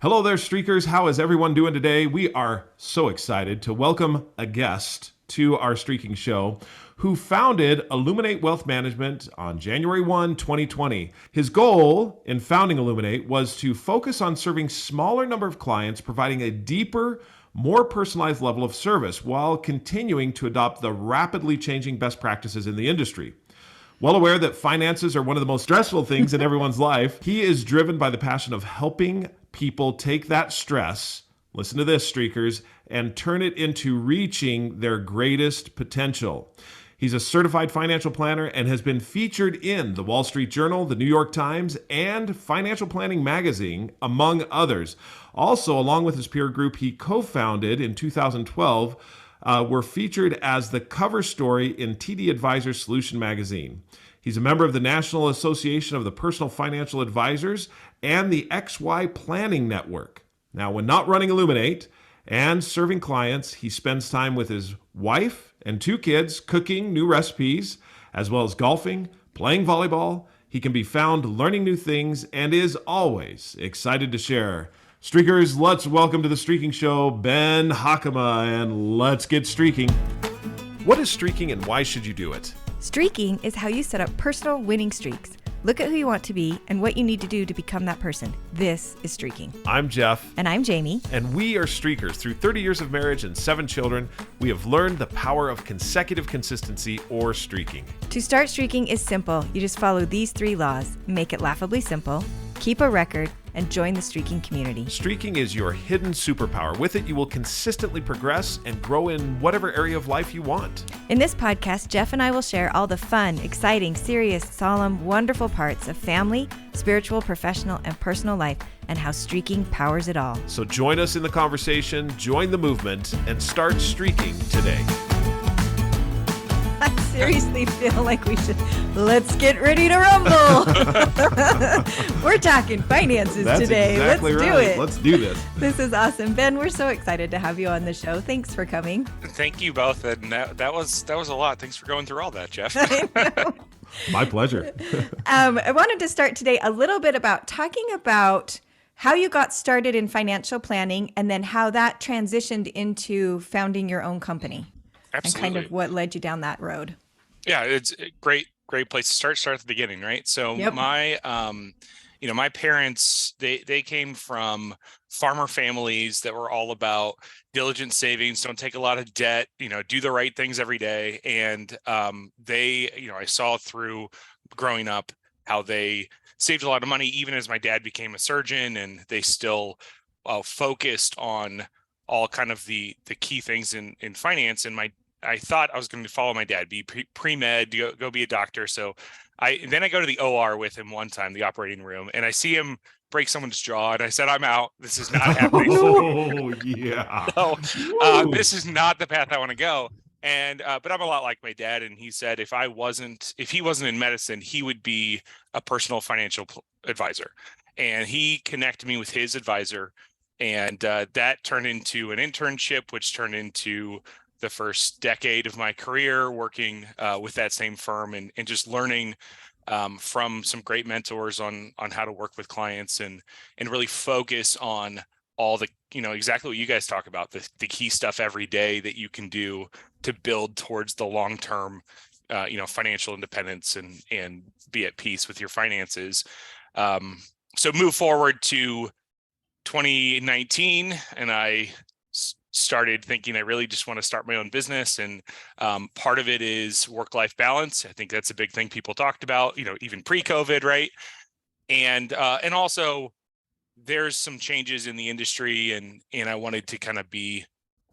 Hello there, Streakers. How is everyone doing today? We are so excited to welcome a guest to our Streaking show who founded Illuminate Wealth Management on January 1, 2020. His goal in founding Illuminate was to focus on serving smaller number of clients, providing a deeper, more personalized level of service while continuing to adopt the rapidly changing best practices in the industry. Well aware that finances are one of the most stressful things in everyone's life, he is driven by the passion of helping people take that stress, listen to this, Streakers, and turn it into reaching their greatest potential. He's a certified financial planner and has been featured in the Wall Street Journal, the New York Times, and Financial Planning Magazine, among others. Also, along with his peer group he co-founded in 2012, were featured as the cover story in TD Advisor Solution Magazine. He's a member of the National Association of the Personal Financial Advisors and the XY Planning Network. Now, when not running Illuminate and serving clients, he spends time with his wife and 2 kids cooking new recipes, as well as golfing, playing volleyball. He can be found learning new things and is always excited to share. Streakers, let's welcome to the Streaking Show, Ben Hockema, and let's get streaking. What is streaking and why should you do it? Streaking is how you set up personal winning streaks. Look at who you want to be and what you need to do to become that person. This is Streaking. I'm Jeff. And I'm Jami. And we are streakers. Through 30 years of marriage and 7 children, we have learned the power of consecutive consistency or streaking. To start streaking is simple. You just follow these 3 laws. Make it laughably simple, keep a record, and join the streaking community. Streaking is your hidden superpower. With it, you will consistently progress and grow in whatever area of life you want. In this podcast, Jeff and I will share all the fun, exciting, serious, solemn, wonderful parts of family, spiritual, professional, and personal life, and how streaking powers it all. So join us in the conversation, join the movement, and start streaking today. I seriously feel like we should, let's get ready to rumble. We're talking finances That's today. Exactly let's right. do it. Let's do this. This is awesome. Ben, we're so excited to have you on the show. Thanks for coming. Thank you both. And that was a lot. Thanks for going through all that, Jeff. I know. My pleasure. I wanted to start today a little bit about talking about how you got started in financial planning and then how that transitioned into founding your own company. Absolutely. And kind of what led you down that road. Yeah, it's a great place to start. Start at the beginning, right? So Yep. my parents, they came from farmer families that were all about diligent savings, don't take a lot of debt, do the right things every day. And I saw through growing up how they saved a lot of money, even as my dad became a surgeon, and they still focused on all kind of the key things in finance. And I thought I was going to follow my dad, be pre-med, go be a doctor. So I go to the OR with him one time, the operating room, and I see him break someone's jaw. And I said, I'm out. This is not happening. Oh, yeah. So, this is not the path I want to go. And, but I'm a lot like my dad. And he said, if he wasn't in medicine, he would be a personal financial advisor. And he connected me with his advisor. And that turned into an internship, which turned into the first decade of my career working with that same firm and just learning from some great mentors on how to work with clients and really focus on all the, exactly what you guys talk about, the key stuff every day that you can do to build towards the long-term, financial independence and be at peace with your finances. So move forward to 2019, and I started thinking I really just want to start my own business. And part of it is work-life balance. I think that's a big thing people talked about, even pre-COVID, right? And also there's some changes in the industry, and I wanted to kind of be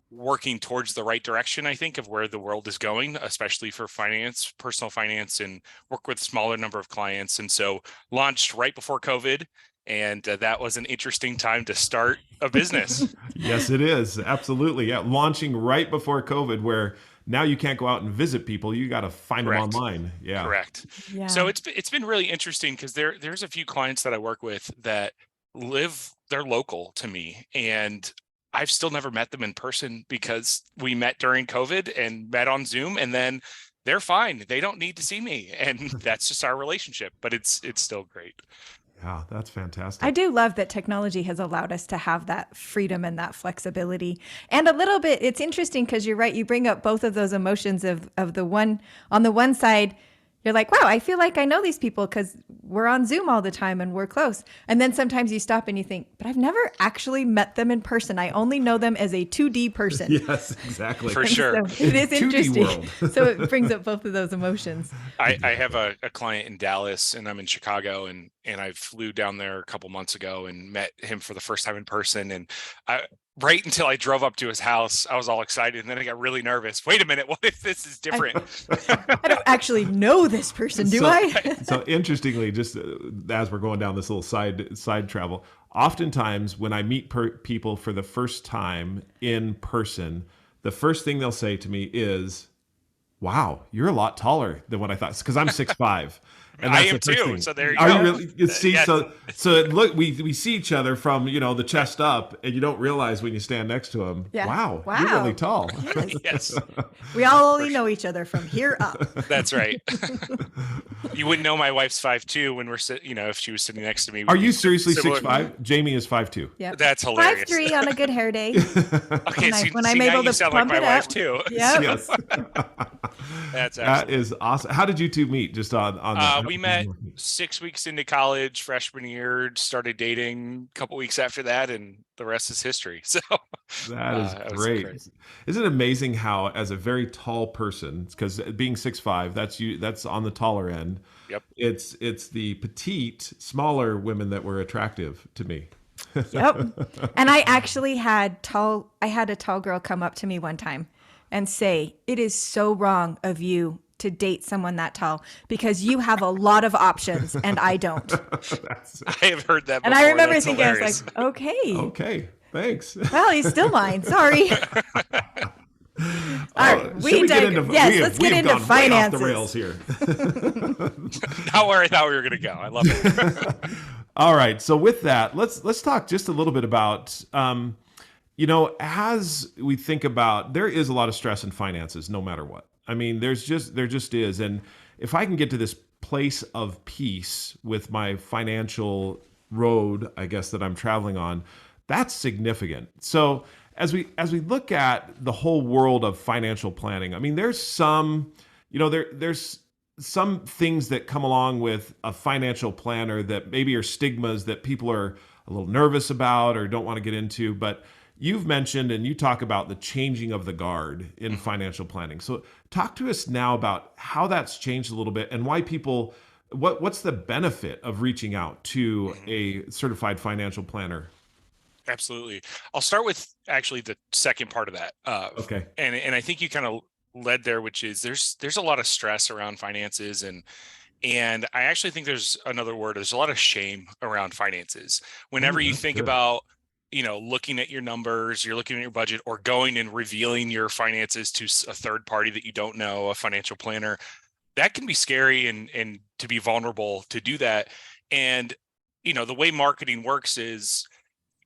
working towards the right direction, I think, of where the world is going, especially for finance, personal finance, and work with a smaller number of clients. And so launched right before COVID. And that was an interesting time to start a business. Yes, it is. Absolutely. Yeah. Launching right before COVID, where now you can't go out and visit people. You got to find Correct. them online. Yeah. Correct. Yeah. So it's been really interesting because there's a few clients that I work with that they're local to me, and I've still never met them in person because we met during COVID and met on Zoom, and then they're fine. They don't need to see me. And that's just our relationship, but it's still great. Yeah, that's fantastic. I do love that technology has allowed us to have that freedom and that flexibility. And a little bit, it's interesting because you're right. You bring up both of those emotions of the one, on the one side, you're like, wow, I feel like I know these people because we're on Zoom all the time and we're close. And then sometimes you stop and you think, but I've never actually met them in person. I only know them as a 2D person. Yes, exactly. For sure. So it is 2D interesting. world. So it brings up both of those emotions. I have a client in Dallas and I'm in Chicago, and I flew down there a couple months ago and met him for the first time in person. And right until I drove up to his house, I was all excited. And then I got really nervous. Wait a minute. What if this is different? I don't actually know this person, do I? So interestingly, just as we're going down this little side travel, oftentimes when I meet people for the first time in person, the first thing they'll say to me is, wow, you're a lot taller than what I thought. Because I'm 6'5". And I that's am the first too. thing. So there you Are go. you really? You see, Yes. so look, we see each other from, the chest up, and you don't realize when you stand next to him, Yeah. wow, Wow. you're really tall. Yes, We all only know each other from here up. that's right. You wouldn't know my wife's 5'2" when we're if she was sitting next to me. Are you seriously Similar- 6'5"? Jamie is 5'2". Yep. That's hilarious. 5'3" on a good hair day. Okay, when I'm now able you to sound like pump my it wife up. too. Yep. Yes. That's That excellent. is awesome. How did you two meet? Just on that? We met 6 weeks into college, freshman year, started dating a couple weeks after that, and the rest is history. So That is that was great. great. Isn't it amazing how, as a very tall person, because being 6'5", that's on the taller end. Yep. It's the petite, smaller women that were attractive to me. Yep. And I actually had a tall girl come up to me one time and say, "It is so wrong of you to date someone that tall because you have a lot of options and I don't." I have heard that before. And I remember That's thinking, I hilarious. was like, okay, Okay, thanks. well, he's still mine. Sorry. All right, Should we get into let's get into gone way off the finances. rails here. Not where I thought we were going to go. I love it. All right. So with that, let's talk just a little bit about, as we think about, there is a lot of stress in finances, no matter what. I mean, there just is. And if I can get to this place of peace with my financial road, I guess, that I'm traveling on, that's significant. So as we look at the whole world of financial planning, I mean, there's some, there's some things that come along with a financial planner that maybe are stigmas that people are a little nervous about or don't want to get into. But you've mentioned and you talk about the changing of the guard in financial planning. So talk to us now about how that's changed a little bit and why people, what's the benefit of reaching out to a certified financial planner? Absolutely. I'll start with actually the second part of that. Okay. And I think you kind of led there, which is there's a lot of stress around finances, and I actually think there's another word. There's a lot of shame around finances. Whenever you that's think good. about, looking at your numbers, you're looking at your budget, or going and revealing your finances to a third party that you don't know, a financial planner, that can be scary and to be vulnerable to do that. And, the way marketing works is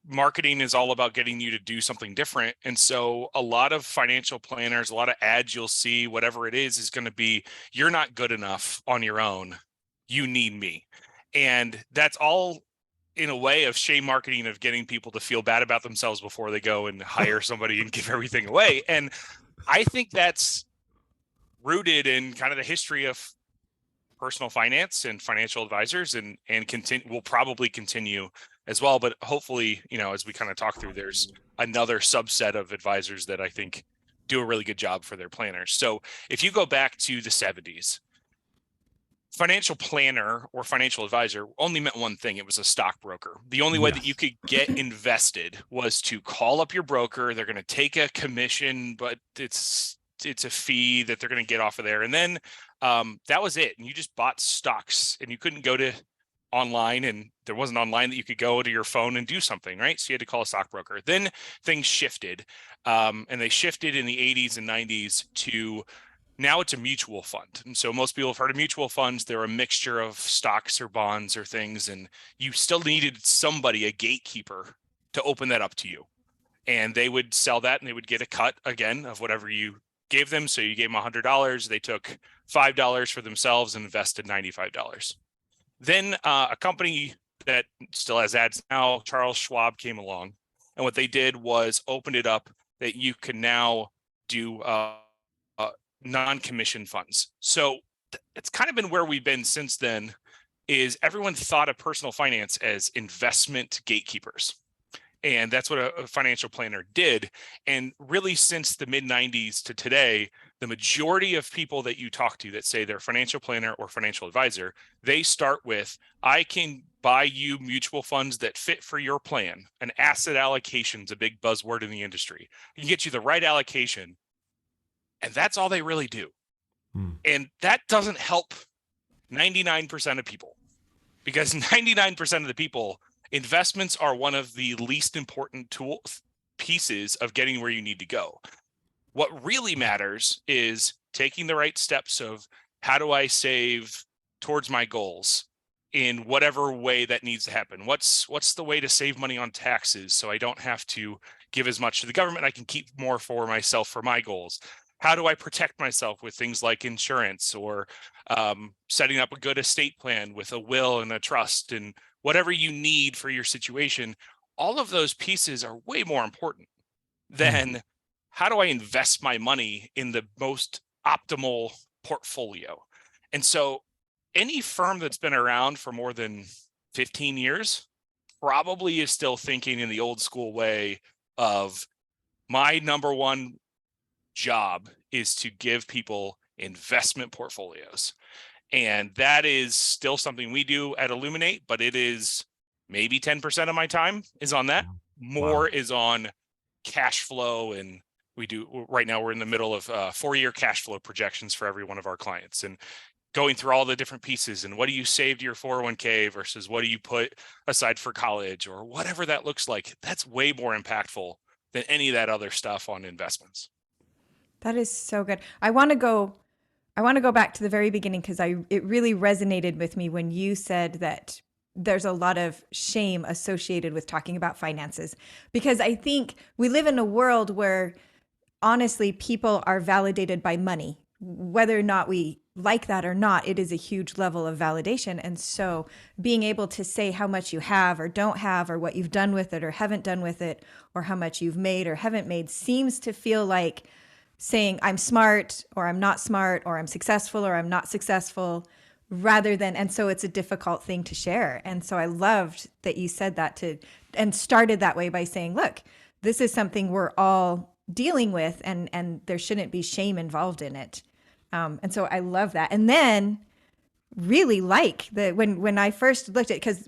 marketing is all about getting you to do something different. And so a lot of financial planners, a lot of ads you'll see, whatever it is going to be, you're not good enough on your own. You need me. And that's all in a way of shame marketing, of getting people to feel bad about themselves before they go and hire somebody and give everything away. And I think that's rooted in kind of the history of personal finance and financial advisors, and will probably continue as well. But hopefully, as we kind of talk through, there's another subset of advisors that I think do a really good job for their planners. So if you go back to the 70s, financial planner or financial advisor only meant one thing. It was a stockbroker. The only way that you could get invested was to call up your broker. They're going to take a commission, but it's a fee that they're going to get off of there. And then that was it. And you just bought stocks, and you couldn't go to online, and there wasn't online that you could go to your phone and do something, right? So you had to call a stockbroker. Then things shifted, and they shifted in the 80s and 90s to now it's a mutual fund. And so most people have heard of mutual funds. They're a mixture of stocks or bonds or things, and you still needed somebody, a gatekeeper, to open that up to you. And they would sell that, and they would get a cut again of whatever you gave them. So you gave them $100. They took $5 for themselves and invested $95. Then a company that still has ads now. Charles Schwab came along, and what they did was opened it up that you can now do non-commission funds. So it's kind of been where we've been since then, is everyone thought of personal finance as investment gatekeepers. And that's what a financial planner did. And really, since the mid 90s to today, the majority of people that you talk to that say they're financial planner or financial advisor, they start with, I can buy you mutual funds that fit for your plan. An asset allocation is a big buzzword in the industry. I can get you the right allocation. And that's all they really do. And that doesn't help 99% of people, because 99% of the people, investments are one of the least important pieces of getting where you need to go. What really matters is taking the right steps of, how do I save towards my goals in whatever way that needs to happen? What's the way to save money on taxes so I don't have to give as much to the government? I can keep more for myself for my goals. How do I protect myself with things like insurance, or setting up a good estate plan with a will and a trust, and whatever you need for your situation? All of those pieces are way more important than how do I invest my money in the most optimal portfolio. And so any firm that's been around for more than 15 years probably is still thinking in the old school way of, my number one job is to give people investment portfolios. And that is still something we do at Illuminate, but it is maybe 10% of my time is on that. More is on cash flow. And right now we're in the middle of 4-year cash flow projections for every one of our clients, and going through all the different pieces, and what do you save to your 401k versus what do you put aside for college, or whatever that looks like. That's way more impactful than any of that other stuff on investments. That is so good. I want to go back to the very beginning, because it really resonated with me when you said that there's a lot of shame associated with talking about finances, because I think we live in a world where, honestly, people are validated by money. Whether or not we like that or not, it is a huge level of validation. And so being able to say how much you have or don't have, or what you've done with it or haven't done with it, or how much you've made or haven't made, seems to feel like saying I'm smart or I'm not smart, or I'm successful or I'm not successful, rather than, and so it's a difficult thing to share. And so I loved that you said that and started that way by saying, look, this is something we're all dealing with, and there shouldn't be shame involved in it. And so I love that. And then really like when I first looked at, because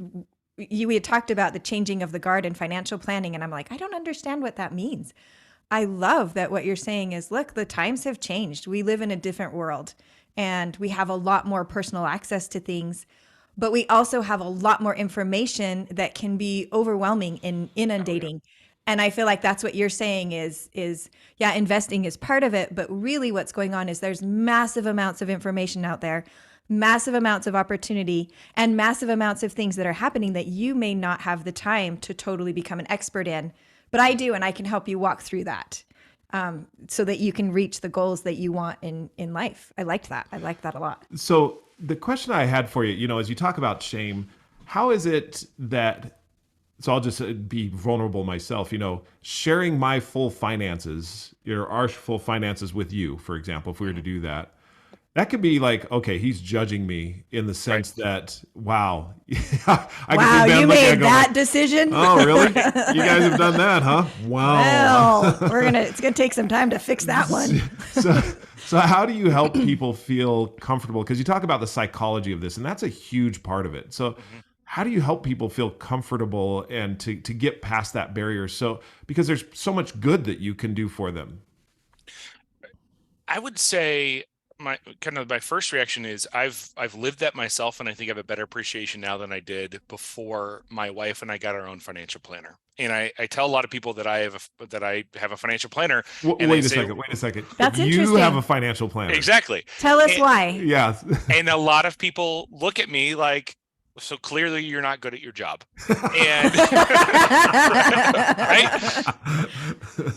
we had talked about the changing of the guard in financial planning, and I'm like, I don't understand what that means. I love that what you're saying is, look, the times have changed. We live in a different world, and we have a lot more personal access to things, but we also have a lot more information that can be overwhelming and inundating. Oh, yeah. And I feel like that's what you're saying is yeah, investing is part of it, but really what's going on is there's massive amounts of information out there, massive amounts of opportunity, and massive amounts of things that are happening that you may not have the time to totally become an expert in. But I do, and I can help you walk through that, so that you can reach the goals that you want in life. I liked that. I liked that a lot. So the question I had for you, as you talk about shame, how is it that, so I'll just be vulnerable myself, sharing my full finances, our full finances with you, for example, if we were to do that, that could be like, okay, he's judging me in the sense that, wow. Wow, you made that decision? Oh, really? You guys have done that, huh? Wow. Well, it's going to take some time to fix that one. So how do you help people feel comfortable? Because you talk about the psychology of this, and that's a huge part of it. So how do you help people feel comfortable and to get past that barrier? So, because there's so much good that you can do for them. I would say my first reaction is I've lived that myself, and I think I have a better appreciation now than I did before my wife and I got our own financial planner. And I tell a lot of people that I have a financial planner. Wait a second. That's you interesting. have a financial planner. Exactly. Tell us why. Yeah. And a lot of people look at me like, so clearly you're not good at your job. And right?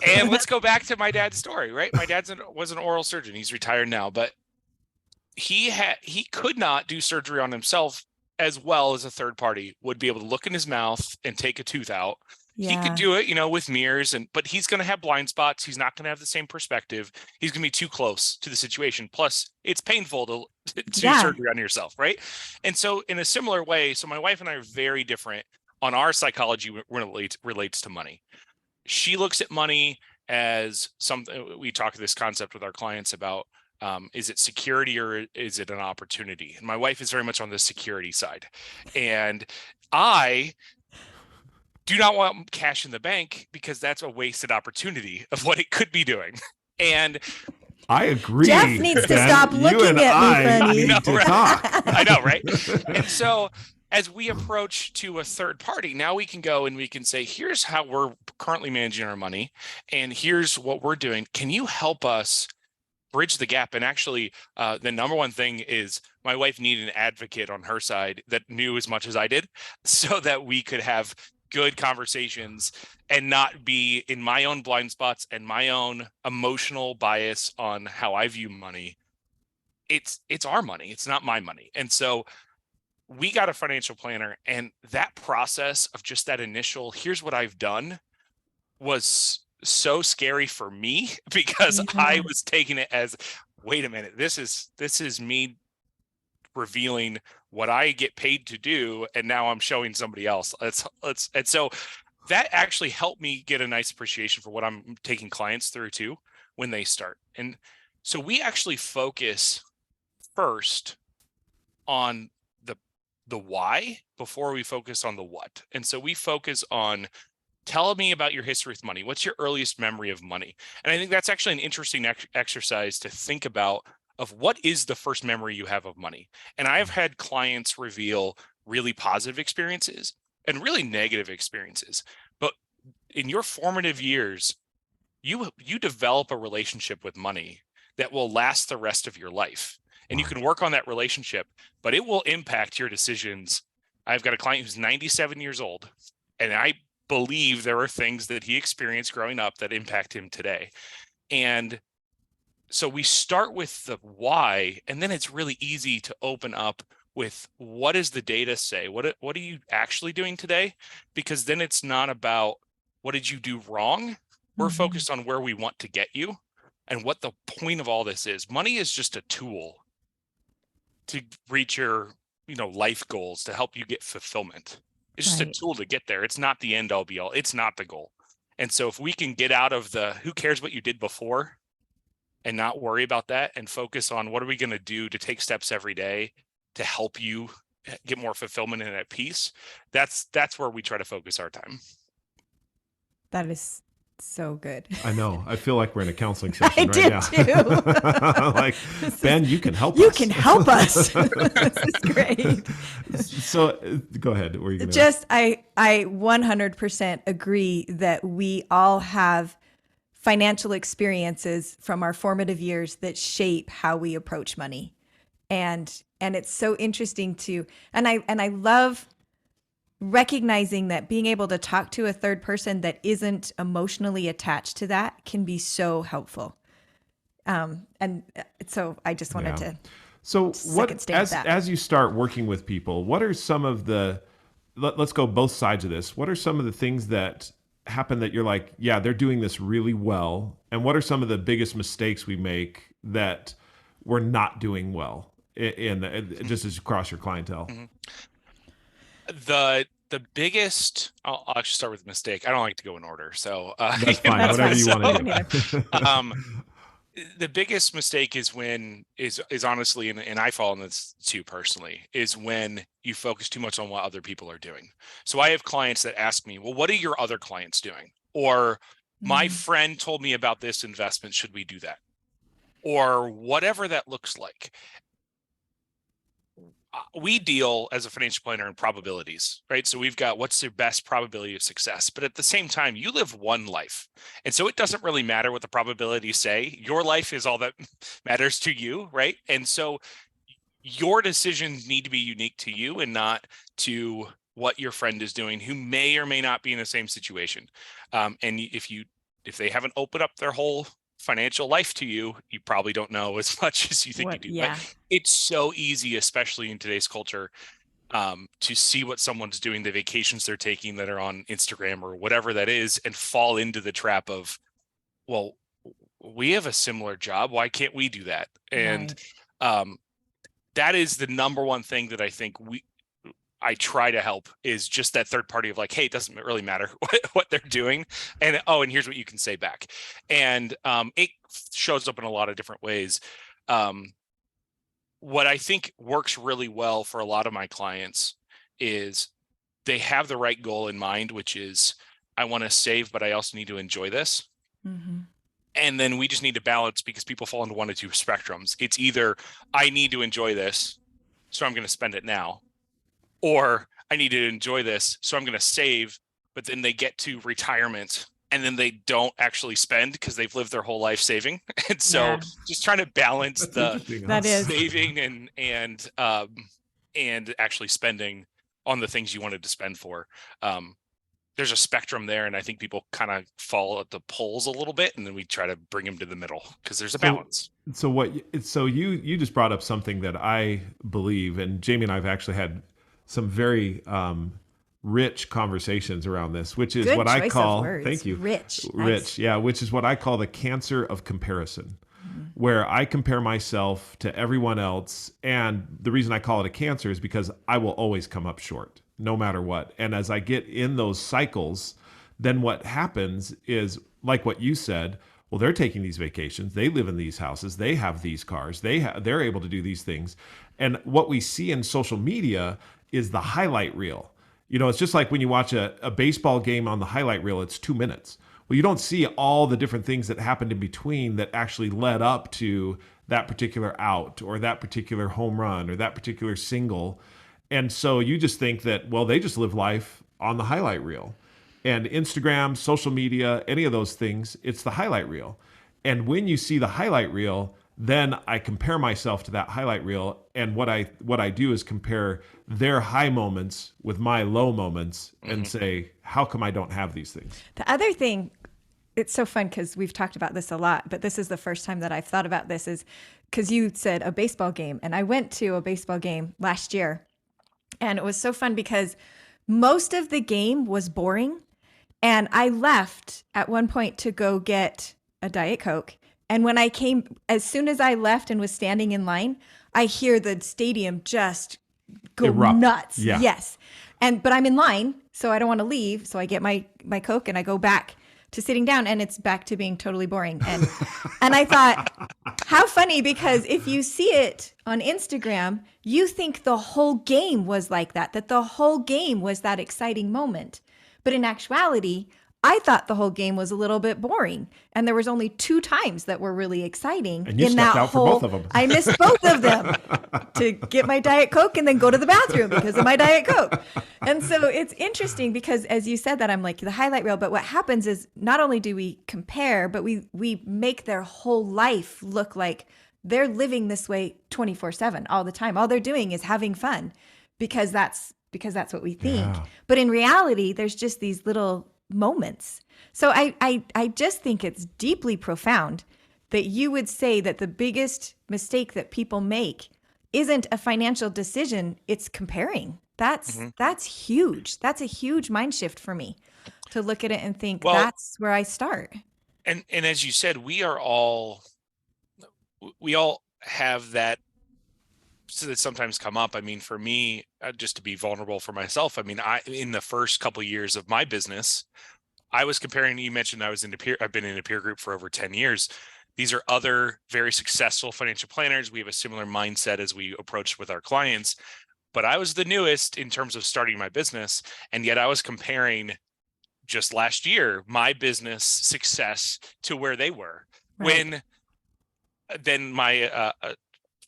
And let's go back to my dad's story, right? My dad was an oral surgeon. He's retired now, but he could not do surgery on himself as well as a third party would be able to look in his mouth and take a tooth out. He could Yeah. do it, with mirrors, but he's going to have blind spots. He's not going to have the same perspective. He's going to be too close to the situation. Plus, it's painful to do surgery on yourself, right? And so in a similar way, so my wife and I are very different on our psychology when it relates to money. She looks at money as something, we talk this concept with our clients about, is it security or is it an opportunity? And my wife is very much on the security side. And I do not want cash in the bank because that's a wasted opportunity of what it could be doing. And I agree. Jeff needs to stop looking at me funny. Need to talk. I know, right? And so as we approach to a third party, now we can go and we can say, here's how we're currently managing our money, and here's what we're doing. Can you help us bridge the gap? And actually, the number one thing is my wife needed an advocate on her side that knew as much as I did, so that we could have good conversations and not be in my own blind spots and my own emotional bias on how I view money. It's our money. It's not my money. And so we got a financial planner, and that process of just that initial, here's what I've done, was so scary for me because I was taking it as, wait a minute, this is me revealing what I get paid to do, and now I'm showing somebody else. And so that actually helped me get a nice appreciation for what I'm taking clients through too when they start. And so we actually focus first on the why before we focus on the what. And so we focus on, tell me about your history with money. What's your earliest memory of money? And I think that's actually an interesting exercise to think about, of what is the first memory you have of money. And I've had clients reveal really positive experiences and really negative experiences. But in your formative years, you develop a relationship with money that will last the rest of your life. And you can work on that relationship, but it will impact your decisions. I've got a client who's 97 years old, and I believe there are things that he experienced growing up that impact him today. And so we start with the why, and then it's really easy to open up with, what does the data say? What are you actually doing today? Because then it's not about what did you do wrong? We're focused on where we want to get you and what the point of all this is. Money is just a tool to reach your, life goals, to help you get fulfillment. It's just a tool to get there. It's not the end all be all. It's not the goal. And so if we can get out of the who cares what you did before and not worry about that, and focus on what are we going to do to take steps every day to help you get more fulfillment and at peace, that's where we try to focus our time. That is so good. I know. I feel like we're in a counseling session I right did now. too. Like, Ben, you can help us. You can help us. This is great. So go ahead. What are you gonna I 100% agree that we all have financial experiences from our formative years that shape how we approach money. And it's so interesting and I love recognizing that being able to talk to a third person that isn't emotionally attached to that can be so helpful. And so I just wanted to as you start working with people, what are some of let's go both sides of this. What are some of the things that happen that you're like, yeah, they're doing this really well? And what are some of the biggest mistakes we make that we're not doing well just as across your clientele? The biggest, I'll actually start with mistake. I don't like to go in order. So that's fine. Whatever you want to do. The biggest mistake is honestly, and I fall in this too personally, is when you focus too much on what other people are doing. So I have clients that ask me, well, what are your other clients doing? Or my friend told me about this investment. Should we do that? Or whatever that looks like. We deal as a financial planner in probabilities, right? So we've got what's the best probability of success, but at the same time, you live one life. And so it doesn't really matter what the probabilities say. Your life is all that matters to you, right? And so your decisions need to be unique to you and not to what your friend is doing, who may or may not be in the same situation. And if they haven't opened up their whole financial life to you, you probably don't know as much as you think you do. Yeah. But it's so easy, especially in today's culture, to see what someone's doing, the vacations they're taking that are on Instagram or whatever that is, and fall into the trap of, well, we have a similar job. Why can't we do that? And that is the number one thing that I think I try to help, is just that third party of like, hey, it doesn't really matter what they're doing. And here's what you can say back. And it shows up in a lot of different ways. What I think works really well for a lot of my clients is they have the right goal in mind, which is, I want to save, but I also need to enjoy this. Mm-hmm. And then we just need to balance, because people fall into one of two spectrums. It's either I need to enjoy this, so I'm going to spend it now, or I need to enjoy this, so I'm going to save, but then they get to retirement and then they don't actually spend because they've lived their whole life saving. And so just trying to balance saving and actually spending on the things you wanted to spend for. There's a spectrum there, and I think people kind of fall at the poles a little bit, and then we try to bring them to the middle because there's a balance. So you just brought up something that I believe, and Jamie and I have actually had some very rich conversations around this, which is what I call, thank you, rich, nice. Yeah, which is what I call the cancer of comparison, where I compare myself to everyone else. And the reason I call it a cancer is because I will always come up short, no matter what. And as I get in those cycles, then what happens is, like what you said, well, they're taking these vacations, they live in these houses, they have these cars, they're able to do these things. And what we see in social media is the highlight reel. You know, it's just like when you watch a baseball game on the highlight reel, it's 2 minutes. Well, you don't see all the different things that happened in between that actually led up to that particular out, or that particular home run, or that particular single. And so you just think that, well, they just live life on the highlight reel. And Instagram, social media, any of those things, it's the highlight reel. And when you see the highlight reel, then I compare myself to that highlight reel. And what I do is compare their high moments with my low moments and say, how come I don't have these things? The other thing, it's so fun because we've talked about this a lot, but this is the first time that I've thought about this, is because you said a baseball game. And I went to a baseball game last year, and it was so fun because most of the game was boring. And I left at one point to go get a Diet Coke. And when I came, as soon as I left and was standing in line, I hear the stadium just go erupt. Nuts. Yeah. Yes. But I'm in line, so I don't want to leave. So I get my Coke and I go back to sitting down, and it's back to being totally boring. And I thought, how funny, because if you see it on Instagram, you think the whole game was like that the whole game was that exciting moment. But in actuality, I thought the whole game was a little bit boring, and there was only 2 times that were really exciting. And you stepped out for both of them. I missed both of them to get my Diet Coke and then go to the bathroom because of my Diet Coke. And so it's interesting because, as you said that, I'm like, the highlight reel. But what happens is, not only do we compare, but we make their whole life look like they're living this way 24/7 all the time. All they're doing is having fun because that's what we think. Yeah. But in reality, there's just these little moments. So I just think it's deeply profound that you would say that the biggest mistake that people make isn't a financial decision, it's comparing. That's huge. That's a huge mind shift for me, to look at it and think, well, that's where I start. And as you said, we all have that. So that sometimes come up. I mean, for me, just to be vulnerable for myself, I mean, in the first couple of years of my business, I was comparing. You mentioned I've been in a peer group for over 10 years. These are other very successful financial planners. We have a similar mindset as we approach with our clients, but I was the newest in terms of starting my business. And yet I was comparing just last year, my business success to where they were. Right. When then my,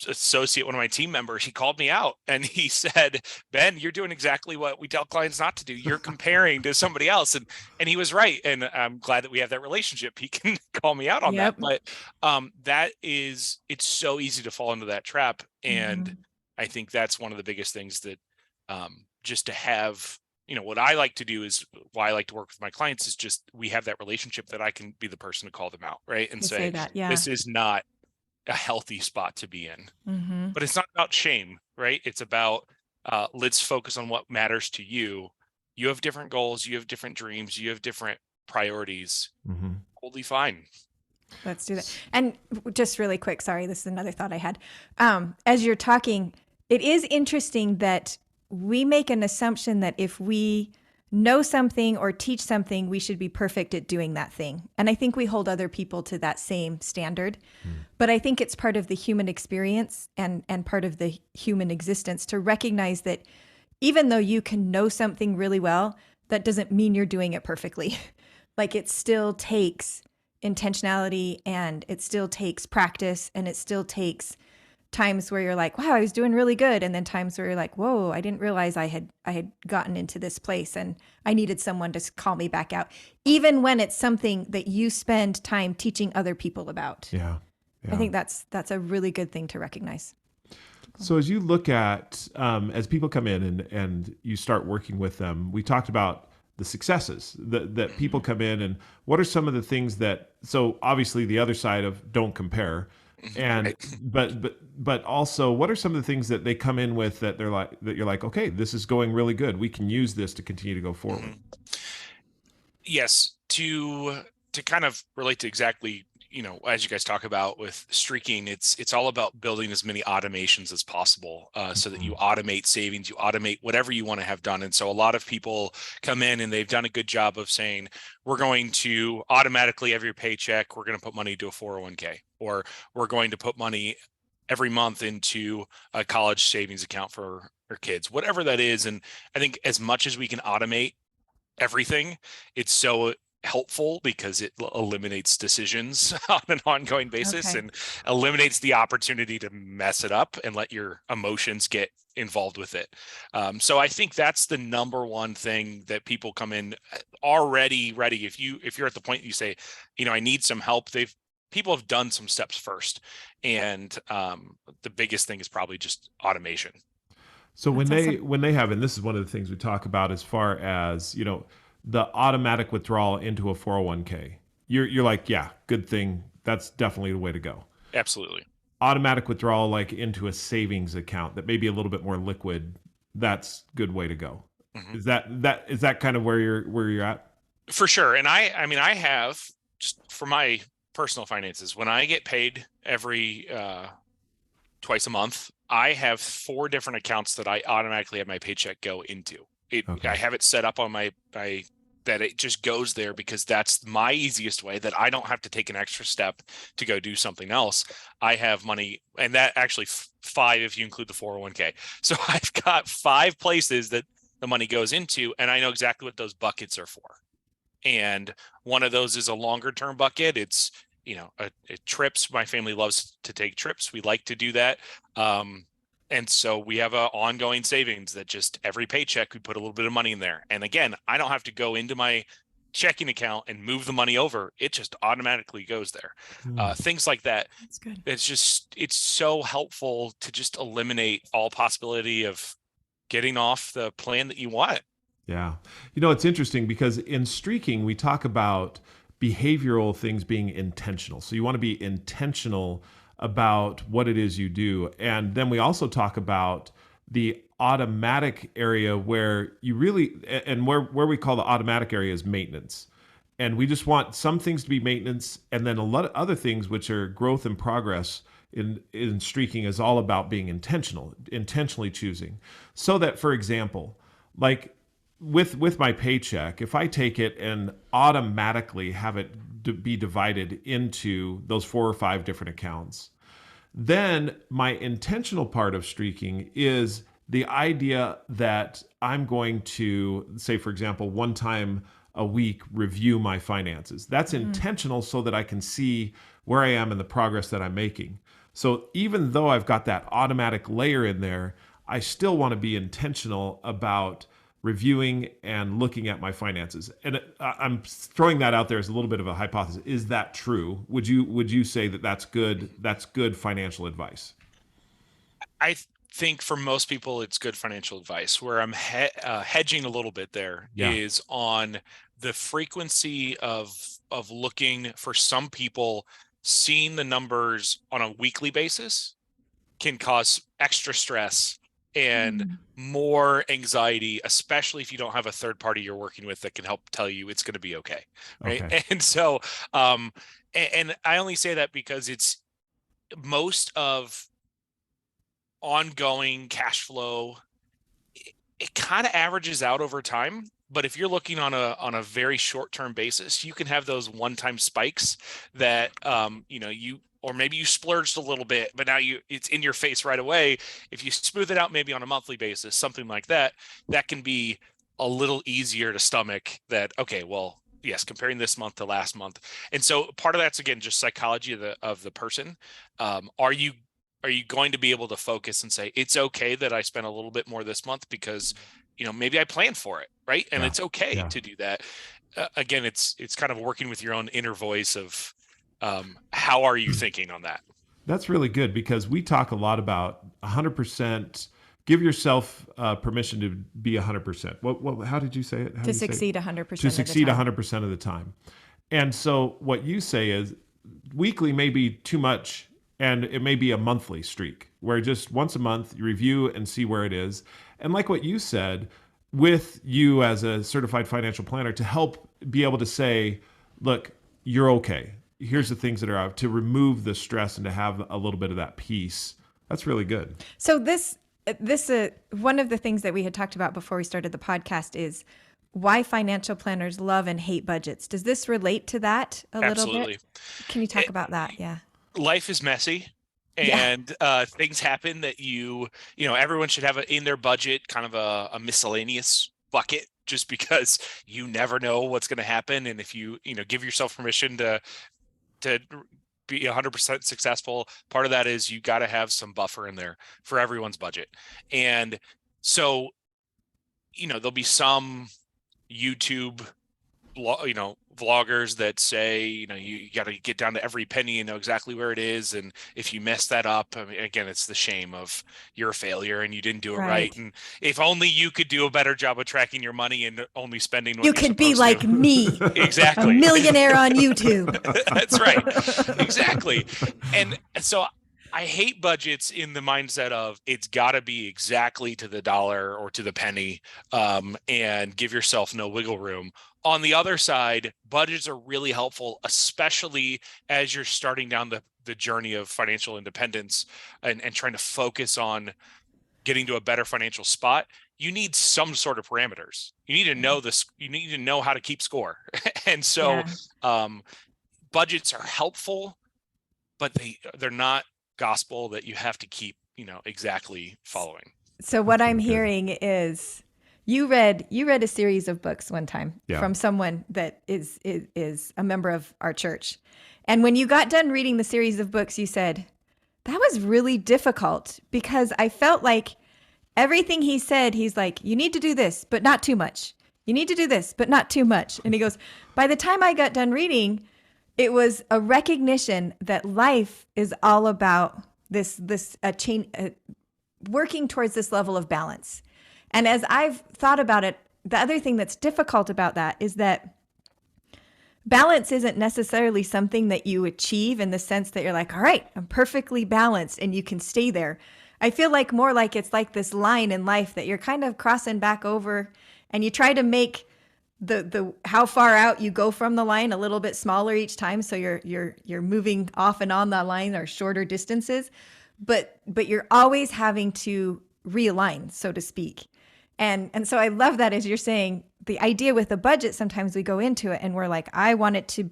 associate, one of my team members, he called me out and he said, Ben, you're doing exactly what we tell clients not to do. You're comparing to somebody else. And he was right. And I'm glad that we have that relationship. He can call me out on that. But it's so easy to fall into that trap. And I think that's one of the biggest things that just to have, what I like to do is why I like to work with my clients is just, we have that relationship that I can be the person to call them out. Right. And say that, this is not a healthy spot to be in. But it's not about shame, right? It's about Let's focus on what matters to you. You have different goals, you have different dreams, you have different priorities. Totally fine. Let's do that. And just really quick, sorry, this is another thought I had. As you're talking, it is interesting that we make an assumption that if we know something or teach something, we should be perfect at doing that thing. And I think we hold other people to that same standard. But I think it's part of the human experience and part of the human existence to recognize that even though you can know something really well, that doesn't mean you're doing it perfectly. Like it still takes intentionality, and it still takes practice, and it still takes times where you're like, wow, I was doing really good. And then times where you're like, whoa, I didn't realize I had gotten into this place and I needed someone to call me back out. Even when it's something that you spend time teaching other people about. Yeah. I think that's a really good thing to recognize. So as you look at, as people come in and you start working with them, we talked about the successes that people come in, and what are some of the things that, so obviously the other side of don't compare, and but also what are some of the things that they come in with that they're like, that you're like, okay, this is going really good, we can use this to continue to go forward. Yes, to kind of relate to exactly, as you guys talk about with Streakin, it's all about building as many automations as possible, so that you automate savings, you automate whatever you want to have done. And so a lot of people come in and they've done a good job of saying, we're going to automatically every paycheck, we're going to put money into a 401k, or we're going to put money every month into a college savings account for our kids, whatever that is. And I think as much as we can automate everything, it's so helpful because it eliminates decisions on an ongoing basis and eliminates the opportunity to mess it up and let your emotions get involved with it. So I think that's the number one thing that people come in already ready. If you're at the point you say, I need some help, people have done some steps first. And the biggest thing is probably just automation. So when they have, and this is one of the things we talk about as far as, the automatic withdrawal into a 401k, you're like, yeah, good thing. That's definitely the way to go. Absolutely. Automatic withdrawal, like into a savings account that may be a little bit more liquid, that's good way to go. Is that kind of where you're at? For sure. And I mean, I have, just for my personal finances, when I get paid every twice a month, I have 4 different accounts that I automatically have my paycheck go into. I have it set up on my that it just goes there because that's my easiest way, that I don't have to take an extra step to go do something else. I have money, and that actually 5 if you include the 401k. So I've got 5 places that the money goes into, and I know exactly what those buckets are for. And one of those is a longer term bucket. It's, trips. My family loves to take trips. We like to do that. And so we have an ongoing savings that just every paycheck, we put a little bit of money in there. And again, I don't have to go into my checking account and move the money over. It just automatically goes there. Things like that. That's good. It's so helpful to just eliminate all possibility of getting off the plan that you want. Yeah. It's interesting because in Streakin, we talk about behavioral things being intentional. So you want to be intentional about what it is you do. And then we also talk about the automatic area where you really, and where we call the automatic area is maintenance. And we just want some things to be maintenance. And then a lot of other things, which are growth and progress in Streakin, is all about being intentionally choosing. So that, for example, like with my paycheck, if I take it and automatically have it be divided into those 4 or 5 different accounts, then my intentional part of Streakin is the idea that I'm going to, say, for example, 1 time a week, review my finances. That's intentional so that I can see where I am and the progress that I'm making. So even though I've got that automatic layer in there, I still want to be intentional about reviewing and looking at my finances. And I'm throwing that out there as a little bit of a hypothesis. Is that true? Would you say that that's good financial advice? I think for most people, it's good financial advice. Where I'm hedging a little bit there is on the frequency of looking. For some people, seeing the numbers on a weekly basis can cause extra stress and more anxiety, especially if you don't have a third party you're working with that can help tell you it's going to be okay. Right. Okay. And so, and I only say that because it's most of ongoing cash flow, it kind of averages out over time. But if you're looking on a very short-term basis, you can have those one-time spikes that or maybe you splurged a little bit, but now it's in your face right away. If you smooth it out maybe on a monthly basis, something like that, that can be a little easier to stomach that, okay, well, yes, comparing this month to last month. And so part of that's, again, just psychology of the person. Are you going to be able to focus and say, it's okay that I spent a little bit more this month because, maybe I planned for it, right? And it's okay to do that. Again, it's kind of working with your own inner voice of how are you thinking on that? That's really good because we talk a lot about 100%. Give yourself permission to be 100%. What? How did you say it? To succeed 100%. To succeed 100% of the time. And so what you say is weekly may be too much, and it may be a monthly streak where just once a month you review and see where it is. And like what you said, with you as a certified financial planner to help be able to say, look, you're okay. Here's the things that are out, to remove the stress and to have a little bit of that peace. That's really good. So this one of the things that we had talked about before we started the podcast is why financial planners love and hate budgets. Does this relate to that a little bit? Can you talk about that? Yeah. Life is messy. And things happen that everyone should have in their budget kind of a miscellaneous bucket, just because you never know what's going to happen. And if you give yourself permission to be 100% successful, part of that is you got to have some buffer in there for everyone's budget. And so, there'll be some YouTube vloggers that say, you got to get down to every penny and know exactly where it is. And if you mess that up, I mean, again, it's the shame of you're a failure and you didn't do it right. And if only you could do a better job of tracking your money and only spending what you could be like me. Exactly. A millionaire on YouTube. That's right. Exactly. And so I hate budgets in the mindset of it's got to be exactly to the dollar or to the penny, and give yourself no wiggle room. On the other side, budgets are really helpful, especially as you're starting down the journey of financial independence and trying to focus on getting to a better financial spot. You need some sort of parameters. You need to know this. You need to know how to keep score. And so budgets are helpful, but they're not gospel that you have to keep, exactly following. So what I'm hearing is you read a series of books one time from someone that is a member of our church. And when you got done reading the series of books, you said, that was really difficult because I felt like everything he said, he's like, you need to do this, but not too much. You need to do this, but not too much. And he goes, by the time I got done reading, it was a recognition that life is all about working towards this level of balance. And as I've thought about it, the other thing that's difficult about that is that balance isn't necessarily something that you achieve in the sense that you're like, all right, I'm perfectly balanced and you can stay there. I feel like more like it's like this line in life that you're kind of crossing back over, and you try to make the how far out you go from the line a little bit smaller each time, so you're moving off and on the line or shorter distances, but you're always having to realign, so to speak. And so I love that, as you're saying, the idea with a budget, sometimes we go into it and we're like, I want to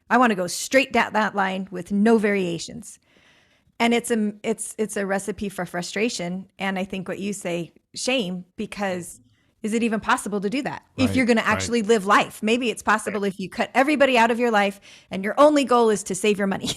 go straight down that line with no variations. And it's a recipe for frustration. And I think what you say, shame, because is it even possible to do that? If you're going to actually live life, maybe it's possible if you cut everybody out of your life and your only goal is to save your money,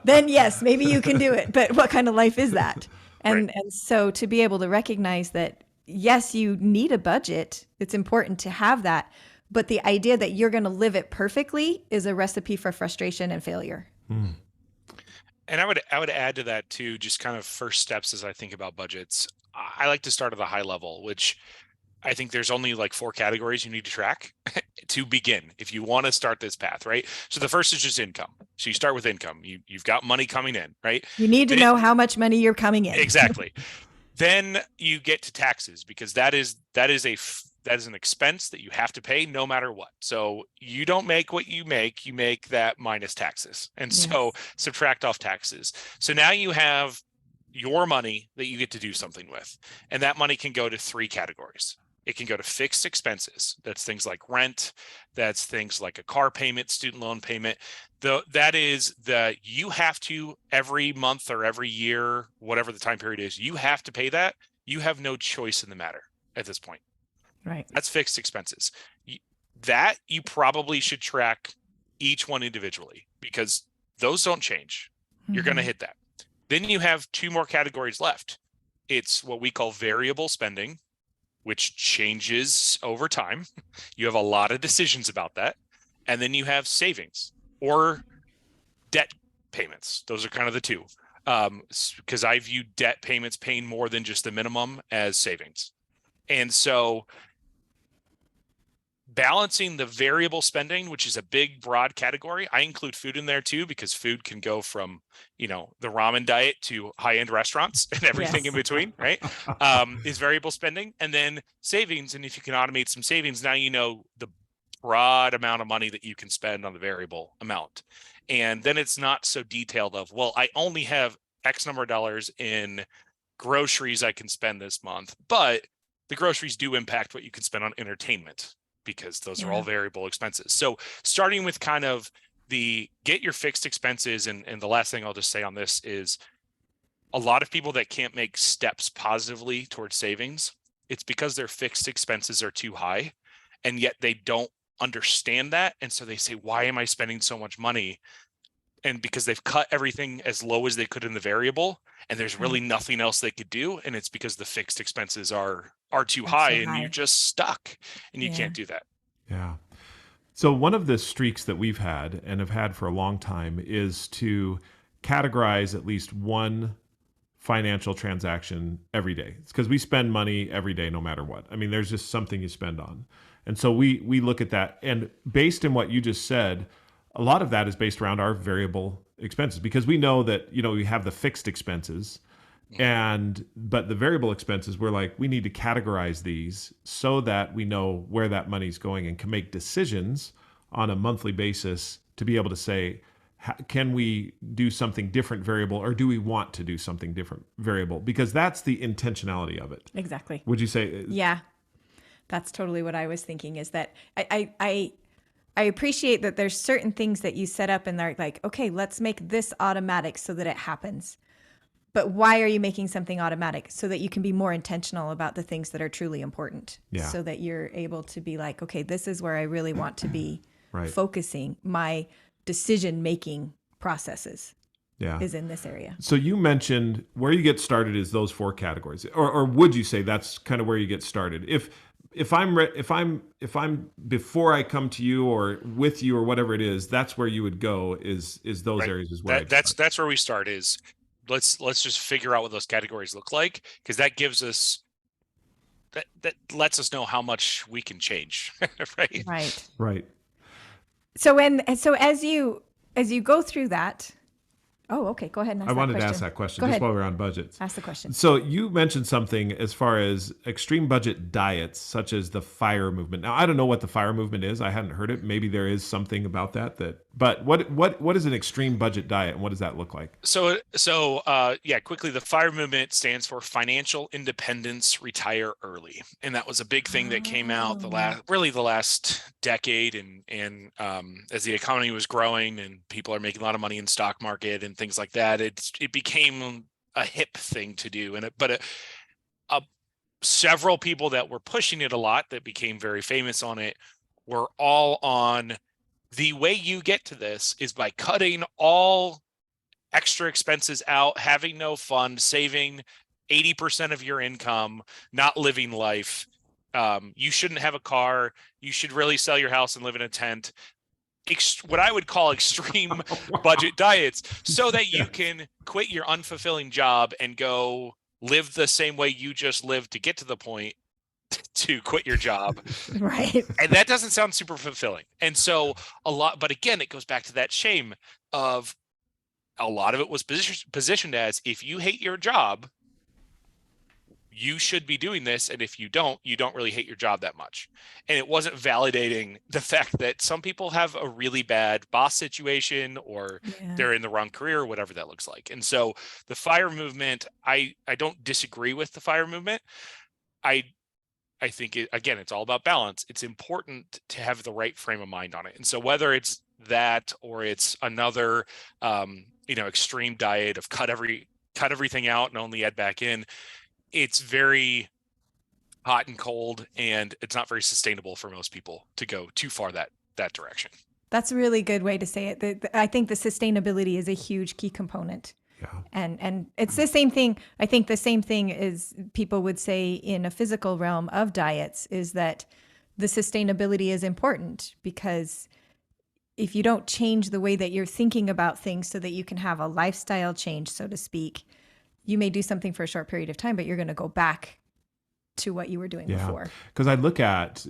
then yes, maybe you can do it. But what kind of life is that? And so to be able to recognize that, yes, you need a budget. It's important to have that. But the idea that you're going to live it perfectly is a recipe for frustration and failure. Mm. And I would add to that too, just kind of first steps as I think about budgets. I like to start at a high level, which I think there's only like 4 categories you need to track to begin if you want to start this path, right? So the first is just income. So you start with income. You've got money coming in, right? You need to know how much money you're coming in. Exactly. Then you get to taxes, because that is an expense that you have to pay no matter what. So you don't make what you make that minus taxes. And so subtract off taxes. So now you have your money that you get to do something with. And that money can go to three categories. It can go to fixed expenses. That's things like rent. That's things like a car payment, student loan payment. That is you have to, every month or every year, whatever the time period is, you have to pay that. You have no choice in the matter at this point. Right. That's fixed expenses. That you probably should track each one individually, because those don't change. You're going to hit that. Then you have two more categories left. It's what we call variable spending, which changes over time. You have a lot of decisions about that. And then you have savings or debt payments. Those are kind of the two. Because I view debt payments paying more than just the minimum as savings. And so balancing the variable spending, which is a big, broad category. I include food in there too, because food can go from, the ramen diet to high-end restaurants and everything in between, right? Is variable spending. And then savings. And if you can automate some savings, now you know the broad amount of money that you can spend on the variable amount. And then it's not so detailed of, well, I only have X number of dollars in groceries I can spend this month, but the groceries do impact what you can spend on entertainment, because those are all variable expenses. So starting with kind of get your fixed expenses. And the last thing I'll just say on this is, a lot of people that can't make steps positively towards savings, it's because their fixed expenses are too high, and yet they don't understand that. And so they say, why am I spending so much money? And because they've cut everything as low as they could in the variable, and there's really nothing else they could do. And it's because the fixed expenses are too high, and you're just stuck, and you can't do that. Yeah. So one of the streaks that we've had and have had for a long time is to categorize at least one financial transaction every day. It's because we spend money every day, no matter what. I mean, there's just something you spend on. And so we look at that, and based on what you just said, a lot of that is based around our variable expenses, because we know that, we have the fixed expenses, but the variable expenses, we're like, we need to categorize these so that we know where that money's going and can make decisions on a monthly basis to be able to say, can we do something different variable, or do we want to do something different variable? Because that's the intentionality of it. Exactly. Would you say? Yeah, that's totally what I was thinking, is that I appreciate that there's certain things that you set up and they're like, okay, let's make this automatic so that it happens. But why are you making something automatic? So that you can be more intentional about the things that are truly important. Yeah. So that you're able to be like, okay, this is where I really want to be focusing my decision-making processes. Is in this area. So you mentioned where you get started is those four categories, or would you say that's kind of where you get started? If I'm before I come to you or with you or whatever it is, that's where you would go. Is those areas as well? That's where we start. Is let's just figure out what those categories look like, because that gives us that lets us know how much we can change. Right. So as you go through that. Oh, okay. Go ahead and ask that question. I wanted to ask that question just while we're on budgets. Ask the question. So you mentioned something as far as extreme budget diets, such as the FIRE movement. Now, I don't know what the FIRE movement is. I hadn't heard it. Maybe there is something about that. But what is an extreme budget diet, and what does that look like? So quickly, the FIRE movement stands for Financial Independence, Retire Early, and that was a big thing that came out the last decade, and as the economy was growing and people are making a lot of money in stock market and things like that, it became a hip thing to do. But several people that were pushing it a lot, that became very famous on it, were all on the way you get to this is by cutting all extra expenses out, having no fund, saving 80% of your income, not living life. You shouldn't have a car. You should really sell your house and live in a tent. What I would call extreme budget diets, so that you can quit your unfulfilling job and go live the same way you just lived to get to the point to quit your job. Right. And that doesn't sound super fulfilling. And so but again, it goes back to that shame of a lot of it was positioned as, if you hate your job, you should be doing this. And if you don't really hate your job that much. And it wasn't validating the fact that some people have a really bad boss situation, or they're in the wrong career, or whatever that looks like. And so the FIRE movement, I don't disagree with the FIRE movement. I think it's all about balance. It's important to have the right frame of mind on it. And so whether it's that, or it's another, extreme diet of cut everything out and only add back in, it's very hot and cold, and it's not very sustainable for most people to go too far that direction. That's a really good way to say it. I think the sustainability is a huge key component. Yeah. And it's the same thing. I think the same thing is people would say in a physical realm of diets, is that the sustainability is important, because if you don't change the way that you're thinking about things so that you can have a lifestyle change, so to speak, you may do something for a short period of time, but you're going to go back to what you were doing before. Because I look at,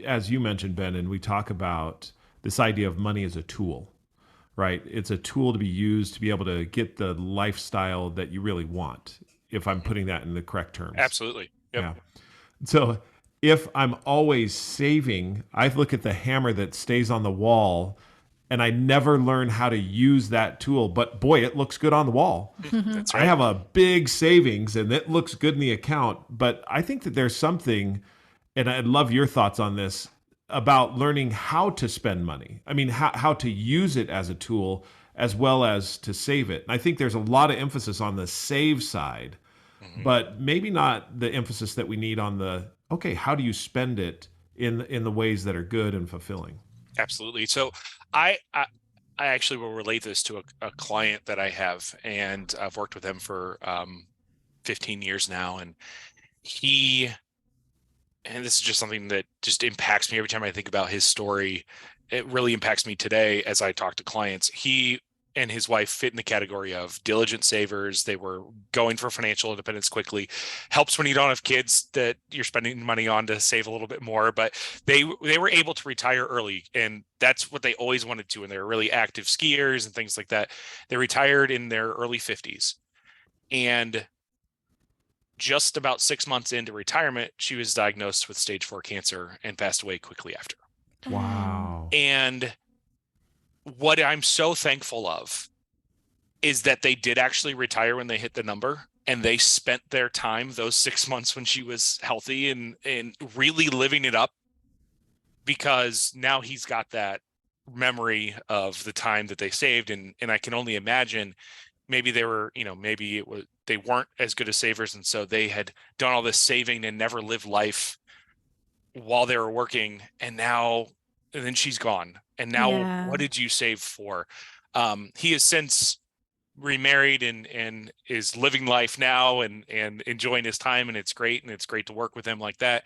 as you mentioned, Ben, and we talk about this idea of money as a tool. Right. It's a tool to be used to be able to get the lifestyle that you really want, if I'm putting that in the correct terms. Absolutely. Yep. Yeah. So if I'm always saving, I look at the hammer that stays on the wall, and I never learn how to use that tool. But boy, it looks good on the wall. That's right. I have a big savings and it looks good in the account. But I think that there's something, and I'd love your thoughts on this, about learning how to spend money. I mean, how to use it as a tool as well as to save it. And I think there's a lot of emphasis on the save side, but maybe not the emphasis that we need on the, okay, how do you spend it in the ways that are good and fulfilling? Absolutely. So I actually will relate this to a client that I have, and I've worked with him for 15 years now. And this is just something that just impacts me every time I think about his story. It really impacts me today as I talk to clients. He and his wife fit in the category of diligent savers. They were going for financial independence quickly. Helps when you don't have kids that you're spending money on to save a little bit more, but they were able to retire early, and that's what they always wanted to. And they were really active skiers and things like that. They retired in their early 50s, and just about 6 months into retirement, she was diagnosed with stage 4 cancer and passed away quickly after. Wow. And what I'm so thankful of is that they did actually retire when they hit the number, and they spent their time, those 6 months when she was healthy, and really living it up, because now he's got that memory of the time that they saved. And I can only imagine, maybe they were, maybe it was, they weren't as good as savers, and so they had done all this saving and never lived life while they were working, and then she's gone. And now what did you save for? He has since remarried and is living life now and enjoying his time, and it's great. And it's great to work with him like that.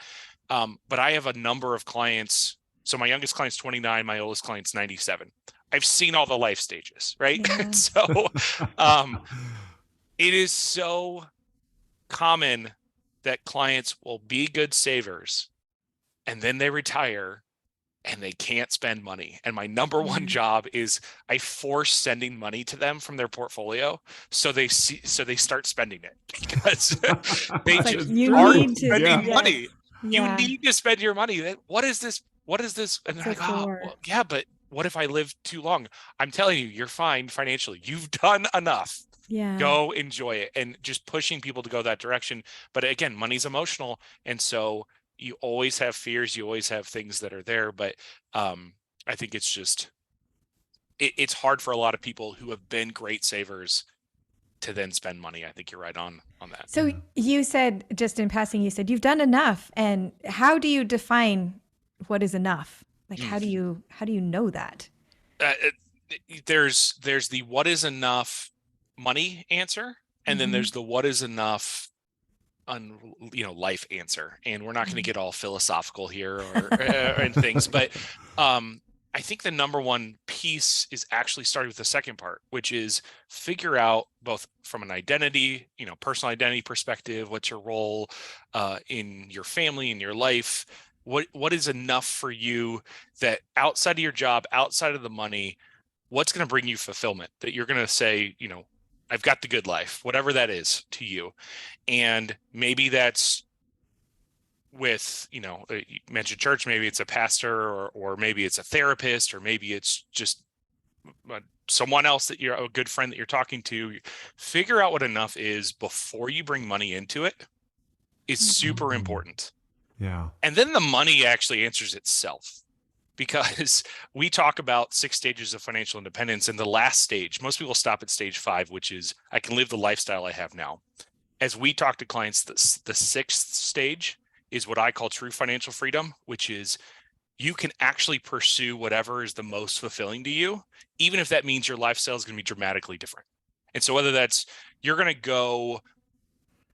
But I have a number of clients. So my youngest client's 29, my oldest client's 97. I've seen all the life stages, right? Yeah. So it is so common that clients will be good savers, and then they retire and they can't spend money. And my number one job is I force sending money to them from their portfolio, so they start spending it, because they just aren't spending money. You need to spend your money. What is this? And they're like, well, yeah, but what if I live too long? I'm telling you, you're fine financially. You've done enough. Yeah. Go enjoy it. And just pushing people to go that direction. But again, money's emotional. And so you always have fears. You always have things that are there. But I think it's just, it's hard for a lot of people who have been great savers to then spend money. I think you're right on that. So you said, just in passing, you said you've done enough. And how do you define what is enough? Like, how do you know that? There's the what is enough money answer, and then there's the what is enough life answer. And we're not going to get all philosophical here or and things, but I think the number one piece is actually starting with the second part, which is figure out, both from an identity, personal identity perspective, what's your role in your family, in your life. What is enough for you, that outside of your job, outside of the money, what's going to bring you fulfillment, that you're going to say, I've got the good life, whatever that is to you. And maybe that's with, you mentioned church, maybe it's a pastor, or maybe it's a therapist, or maybe it's just someone else that you're a good friend that you're talking to. Figure out what enough is before you bring money into it is super important. Yeah. And then the money actually answers itself, because we talk about 6 stages of financial independence, and the last stage, most people stop at stage 5, which is I can live the lifestyle I have now. As we talk to clients, the 6th stage is what I call true financial freedom, which is you can actually pursue whatever is the most fulfilling to you, even if that means your lifestyle is going to be dramatically different. And so whether that's you're going to go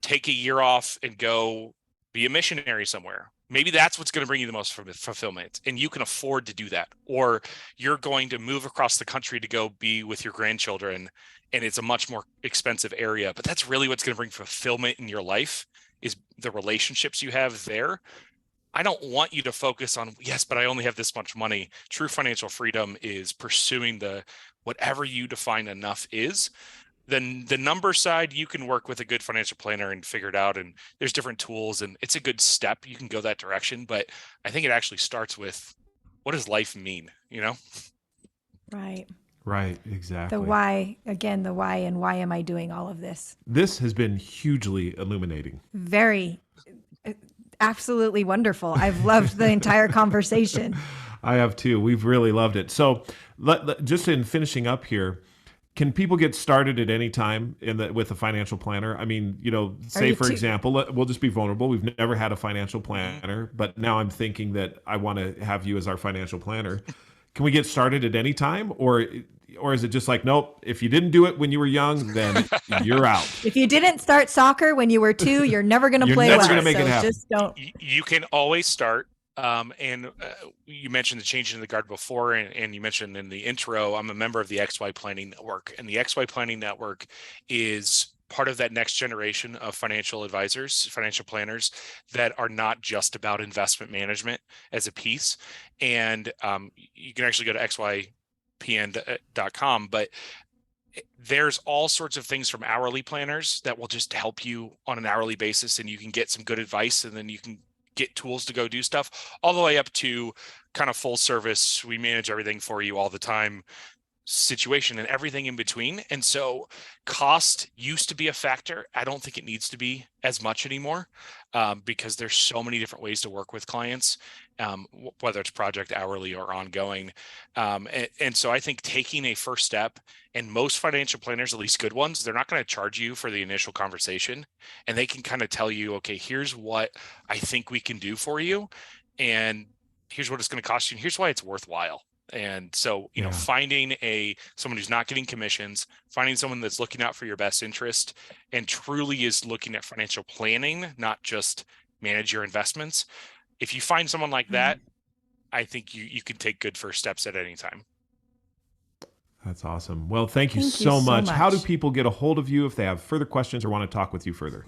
take a year off and go be a missionary somewhere, maybe that's what's going to bring you the most fulfillment, and you can afford to do that. Or you're going to move across the country to go be with your grandchildren, and it's a much more expensive area, but that's really what's going to bring fulfillment in your life, is the relationships you have there. I don't want you to focus on, yes, but I only have this much money. True financial freedom is pursuing whatever you define enough is. Then the number side, you can work with a good financial planner and figure it out. And there's different tools, and it's a good step. You can go that direction. But I think it actually starts with, what does life mean? Right. Right. Exactly. The why, again, the why, and why am I doing all of this? This has been hugely illuminating. Very, absolutely wonderful. I've loved the entire conversation. I have too. We've really loved it. So just in finishing up here, can people get started at any time with a financial planner? I mean, say for example, we'll just be vulnerable. We've never had a financial planner, but now I'm thinking that I want to have you as our financial planner. Can we get started at any time, or is it just like, nope, if you didn't do it when you were young, then you're out? If you didn't start soccer when you were 2, you're never going to play well. You're never going to make it happen. Just don't. You can always start. And you mentioned the change in the guard before, and you mentioned in the intro, I'm a member of the XY Planning Network, and the XY Planning Network is part of that next generation of financial advisors, financial planners that are not just about investment management as a piece. And you can actually go to xypn.com, but there's all sorts of things from hourly planners that will just help you on an hourly basis, and you can get some good advice, and then you can get tools to go do stuff, all the way up to kind of full service. We manage everything for you all the time situation, and everything in between. And so cost used to be a factor. I don't think it needs to be as much anymore, because there's so many different ways to work with clients, whether it's project, hourly, or ongoing. And so I think taking a first step, and most financial planners, at least good ones, they're not going to charge you for the initial conversation, and they can kind of tell you, okay, here's what I think we can do for you, and here's what it's going to cost you, and here's why it's worthwhile. And so, finding someone who's not getting commissions, finding someone that's looking out for your best interest and truly is looking at financial planning, not just manage your investments. If you find someone like that, I think you can take good first steps at any time. That's awesome. Well, thank you so much. How do people get a hold of you if they have further questions or want to talk with you further?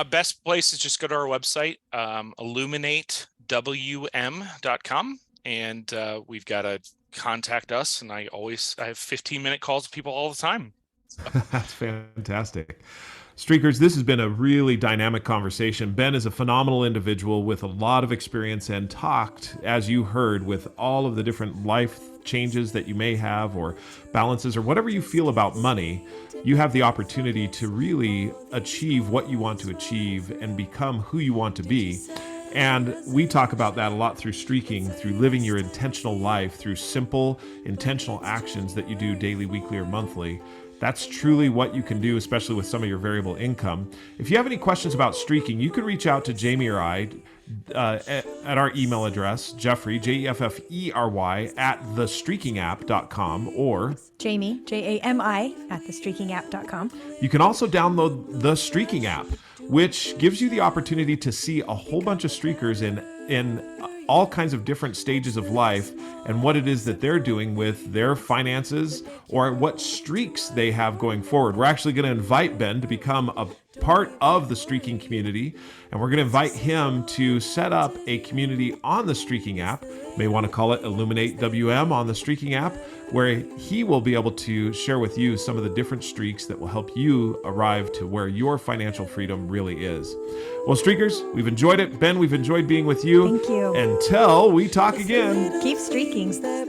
Best place is just go to our website, illuminatewm.com. And we've got to contact us. And I have 15-minute calls with people all the time. That's fantastic. Streakers, this has been a really dynamic conversation. Ben is a phenomenal individual with a lot of experience, and talked, as you heard, with all of the different life changes that you may have, or balances, or whatever you feel about money. You have the opportunity to really achieve what you want to achieve and become who you want to be. And we talk about that a lot through Streaking, through living your intentional life, through simple, intentional actions that you do daily, weekly, or monthly. That's truly what you can do, especially with some of your variable income. If you have any questions about Streaking, you can reach out to Jami or I at our email address, Jeffrey, Jeffery, at thestreakingapp.com, or Jami, Jami, at thestreakingapp.com. You can also download the Streaking app, which gives you the opportunity to see a whole bunch of streakers in all kinds of different stages of life, and what it is that they're doing with their finances, or what streaks they have going forward. We're actually going to invite Ben to become part of the Streakin community, and we're going to invite him to set up a community on the Streakin app. May want to call it Illuminate WM on the Streakin app, where he will be able to share with you some of the different streaks that will help you arrive to where your financial freedom really is. Well, Streakers, we've enjoyed it. Ben, we've enjoyed being with you. Thank you. Until we talk again. Keep streaking.